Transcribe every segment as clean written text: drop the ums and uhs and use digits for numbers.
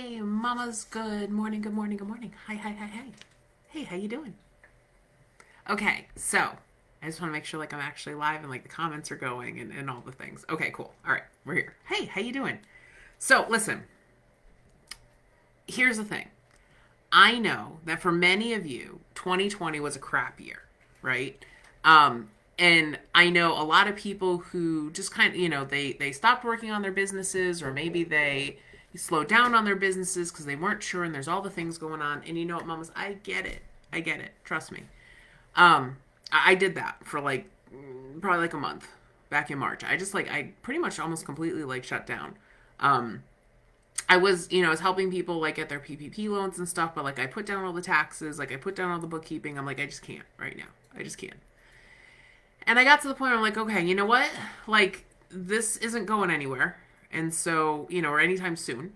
Hey, mamas, good morning, good morning, good morning. Hi, hi, hi, hi. Hey, how you doing? Okay, so I just want to make sure like I'm actually live and like the comments are going and all the things. Okay, cool. All right, we're here. Hey, how you doing? So listen, here's the thing. I know that for many of you, 2020 was a crap year, right? Um, and I know a lot of people who just kind of, they stopped working on their businesses, or maybe they slowed down on their businesses because they weren't sure, and there's all the things going on. And you know what, mamas, I get it. I get it. Trust me. I did that for like probably like a month back in March. I pretty much almost completely like shut down. Um, I was, I was helping people like get their PPP loans and stuff, but like I put down all the taxes, like I put down all the bookkeeping. I'm like, I just can't right now. I just can't. And I got to the point where I'm like, okay, you know what? Like, this isn't going anywhere. And so, or anytime soon.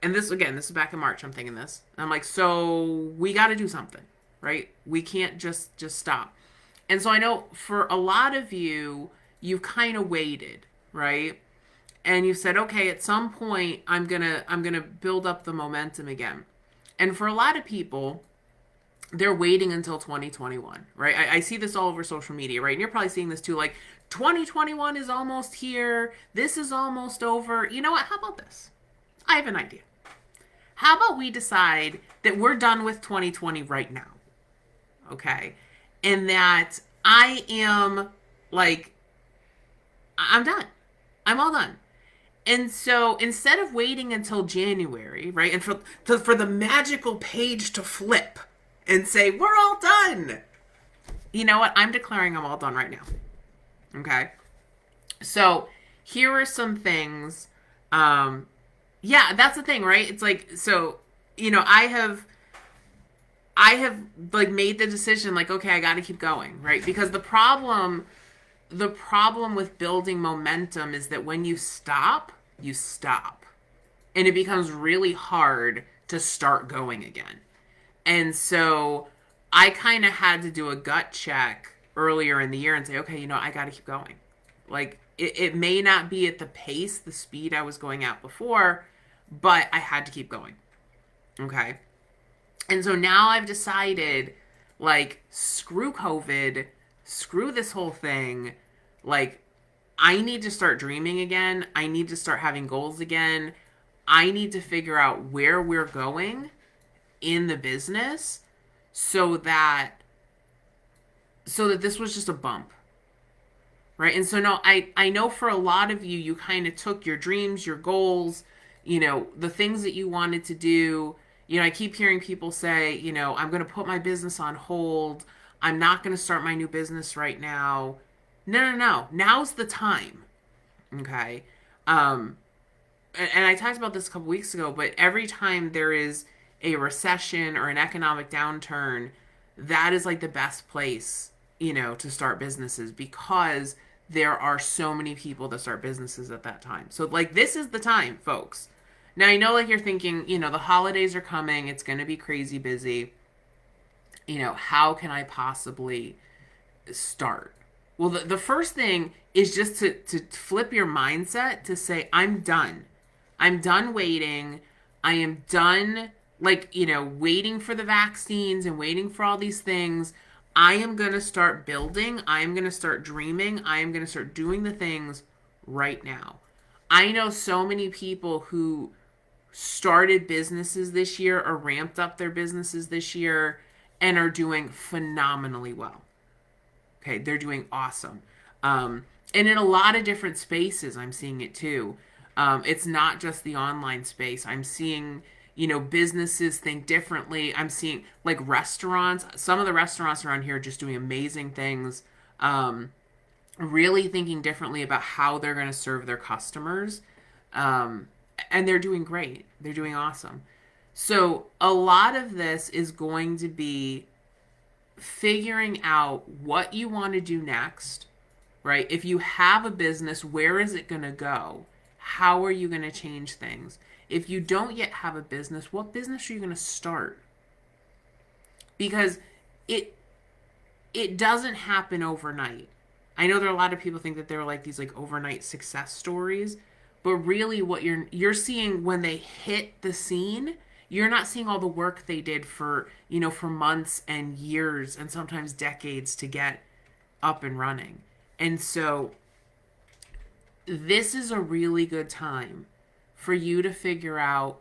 And this is back in March, I'm thinking this. And I'm like, so we got to do something, right? We can't just stop. And so I know for a lot of you, you've kind of waited, right? And you said, okay, at some point I'm gonna build up the momentum again. And for a lot of people, they're waiting until 2021, right? I see this all over social media, right? And you're probably seeing this too, like 2021 is almost here. This is almost over. You know what? How about this? I have an idea. How about we decide that we're done with 2020 right now? Okay. And that I am like, I'm done. I'm all done. And so instead of waiting until January, right, and for the magical page to flip and say, we're all done, you know what? I'm declaring I'm all done right now. Okay. So here are some things. Yeah, that's the thing, right? It's like, so, I have like made the decision, like, okay, I got to keep going, right? Because the problem with building momentum is that when you stop. And it becomes really hard to start going again. And so I kind of had to do a gut check earlier in the year and say, okay, I got to keep going. Like, it may not be at the pace, the speed I was going at before, but I had to keep going. Okay. And so now I've decided, like, screw COVID, screw this whole thing. Like, I need to start dreaming again. I need to start having goals again. I need to figure out where we're going in the business so that this was just a bump, right? And so no, I know for a lot of you, you kind of took your dreams, your goals, the things that you wanted to do. I keep hearing people say, I'm going to put my business on hold. I'm not going to start my new business right now. No, no, no. Now's the time. Okay. Um, and I talked about this a couple weeks ago, but every time there is a recession or an economic downturn, that is like the best place, to start businesses because there are so many people that start businesses at that time. So, like, this is the time, folks. Now, I know, like, you're thinking, the holidays are coming, it's going to be crazy busy. How can I possibly start? Well, the first thing is just to flip your mindset to say, I'm done. I'm done waiting. I am done, like, waiting for the vaccines and waiting for all these things. I am going to start building. I am going to start dreaming. I am going to start doing the things right now. I know so many people who started businesses this year or ramped up their businesses this year and are doing phenomenally well. Okay, they're doing awesome. And in a lot of different spaces, I'm seeing it too. It's not just the online space. I'm seeing, businesses think differently. I'm seeing like restaurants. Some of the restaurants around here are just doing amazing things. Really thinking differently about how they're going to serve their customers. Um, and they're doing great. They're doing awesome. So a lot of this is going to be figuring out what you want to do next, right? If you have a business, where is it going to go? How are you going to change things? If you don't yet have a business, what business are you going to start? Because it it doesn't happen overnight. I know there are a lot of people think that they're like these like overnight success stories, But really what you're seeing when they hit the scene, you're not seeing all the work they did for, for months and years and sometimes decades to get up and running. And so this is a really good time for you to figure out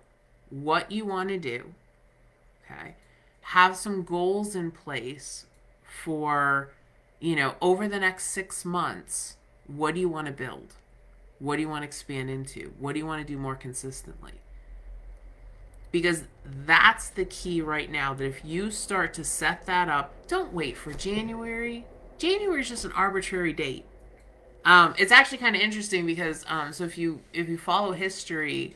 what you want to do. Okay. Have some goals in place for, over the next 6 months. What do you want to build? What do you want to expand into? What do you want to do more consistently? Because that's the key right now, that if you start to set that up, don't wait for January. January is just an arbitrary date. It's actually kind of interesting because so if you follow history,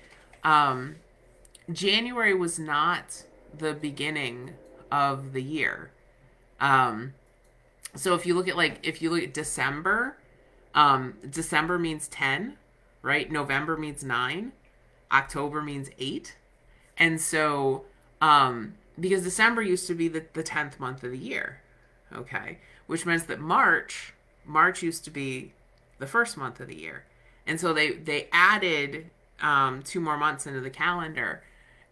January was not the beginning of the year. So if you look at December, December means 10, right? November means 9, October means 8, and so because December used to be the 10th month of the year, okay, which means that March used to be the first month of the year. And so they added 2 more months into the calendar.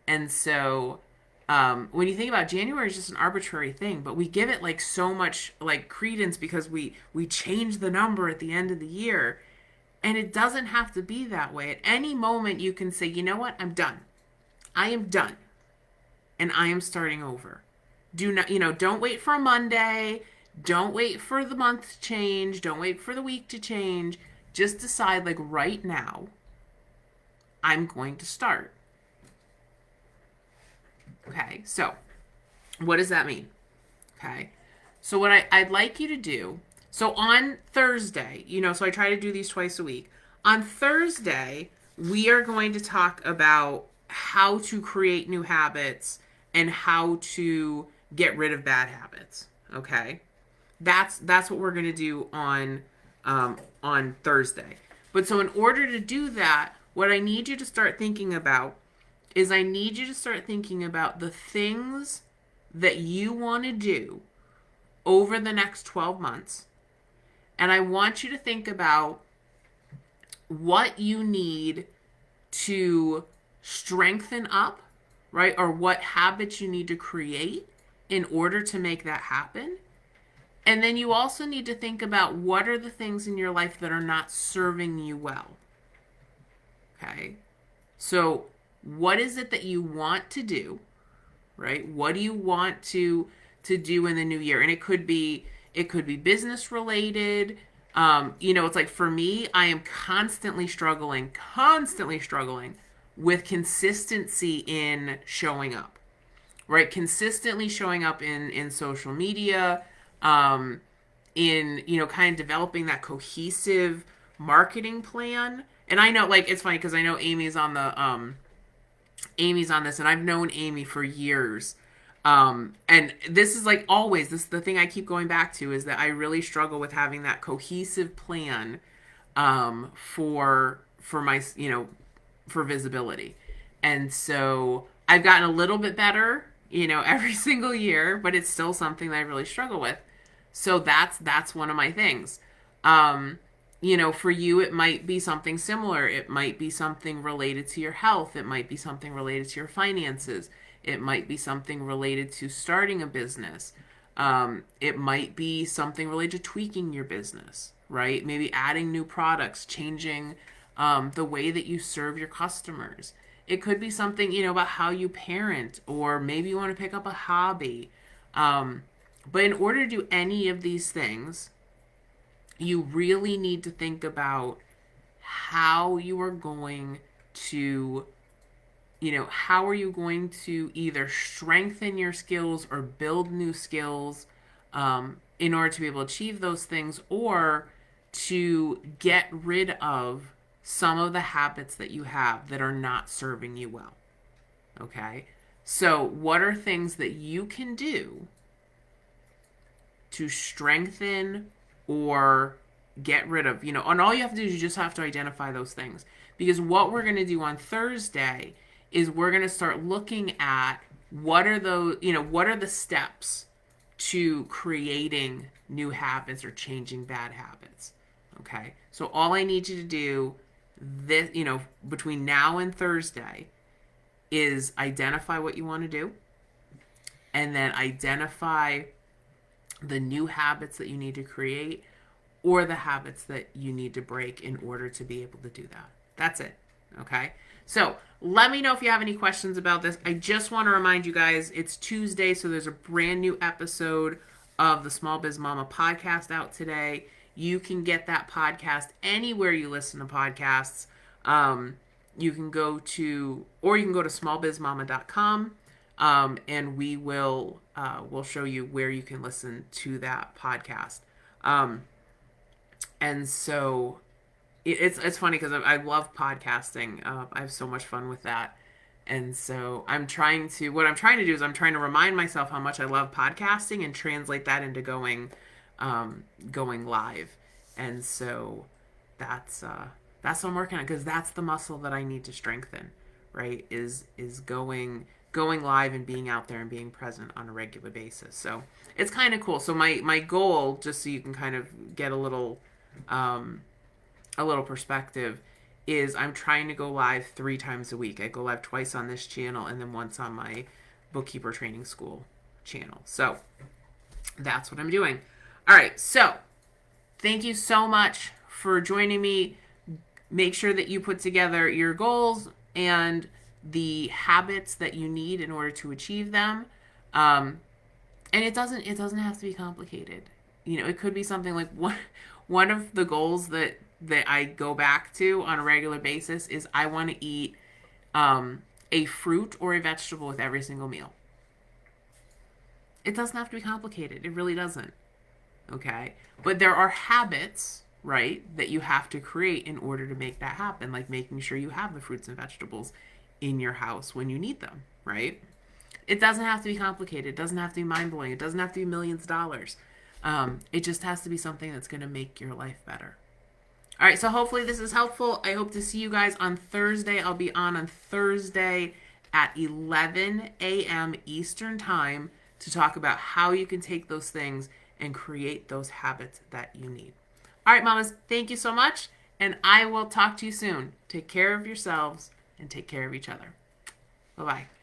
And so when you think about January, is just an arbitrary thing, but we give it like so much like credence because we change the number at the end of the year. And it doesn't have to be that way. At any moment you can say, you know what, I'm done. I am done. And I am starting over. Do not, don't wait for a Monday. Don't wait for the month to change. Don't wait for the week to change. Just decide, like, right now, I'm going to start. Okay, so what does that mean? Okay, so what I'd like you to do, so on Thursday, so I try to do these twice a week. On Thursday, we are going to talk about how to create new habits and how to get rid of bad habits. Okay. That's what we're going to do on Thursday. But so in order to do that, what I need you to start thinking about is I need you to start thinking about the things that you want to do over the next 12 months. And I want you to think about what you need to strengthen up, right? Or what habits you need to create in order to make that happen. And then you also need to think about what are the things in your life that are not serving you well. Okay? So what is it that you want to do, right? What do you want to do in the new year? And it could be business related. It's like for me, I am constantly struggling with consistency in showing up, right? Consistently showing up in social media, in kind of developing that cohesive marketing plan. And I know, like, it's funny because I know Amy's on this, and I've known Amy for years. And this is like always, this is the thing I keep going back to, is that I really struggle with having that cohesive plan for my for visibility. And so I've gotten a little bit better every single year, but it's still something that I really struggle with. So that's one of my things. For you, it might be something similar. It might be something related to your health. It might be something related to your finances. It might be something related to starting a business. It might be something related to tweaking your business, right? Maybe adding new products, changing the way that you serve your customers. It could be something, about how you parent, or maybe you want to pick up a hobby. But in order to do any of these things, you really need to think about how you are going to, how are you going to either strengthen your skills or build new skills in order to be able to achieve those things, or to get rid of some of the habits that you have that are not serving you well. Okay? So what are things that you can do to strengthen or get rid of, and all you have to do is you just have to identify those things. Because what we're going to do on Thursday is we're going to start looking at what are the steps to creating new habits or changing bad habits. Okay? So all I need you to do this, between now and Thursday, is identify what you want to do, and then identify the new habits that you need to create or the habits that you need to break in order to be able to do that. That's it. Okay. So let me know if you have any questions about this. I just want to remind you guys, it's Tuesday, so there's a brand new episode of the Small Biz Mama podcast out today. You can get that podcast anywhere you listen to podcasts. You can go to smallbizmama.com, and we'll show you where you can listen to that podcast. And so it's funny because I love podcasting. I have so much fun with that. And so what I'm trying to do is I'm trying to remind myself how much I love podcasting and translate that into going live. And so that's what I'm working on, because that's the muscle that I need to strengthen, right? Is going live and being out there and being present on a regular basis. So it's kind of cool. So my goal, just so you can kind of get a little perspective, is I'm trying to go live 3 times a week. I go live twice on this channel and then once on my Bookkeeper Training School channel. So that's what I'm doing. All right. So thank you so much for joining me. Make sure that you put together your goals and the habits that you need in order to achieve them. And it doesn't have to be complicated. It could be something like one of the goals that I go back to on a regular basis is I want to eat a fruit or a vegetable with every single meal. It doesn't have to be complicated. It really doesn't. Okay? But there are habits, right, that you have to create in order to make that happen, like making sure you have the fruits and vegetables in your house when you need them, right? It doesn't have to be complicated. It doesn't have to be mind-blowing. It doesn't have to be millions of dollars. It just has to be something that's going to make your life better. All right, so hopefully this is helpful. I hope to see you guys on Thursday. I'll be on Thursday at 11 a.m. Eastern Time to talk about how you can take those things and create those habits that you need. All right, mamas, thank you so much, and I will talk to you soon. Take care of yourselves and take care of each other. Bye-bye.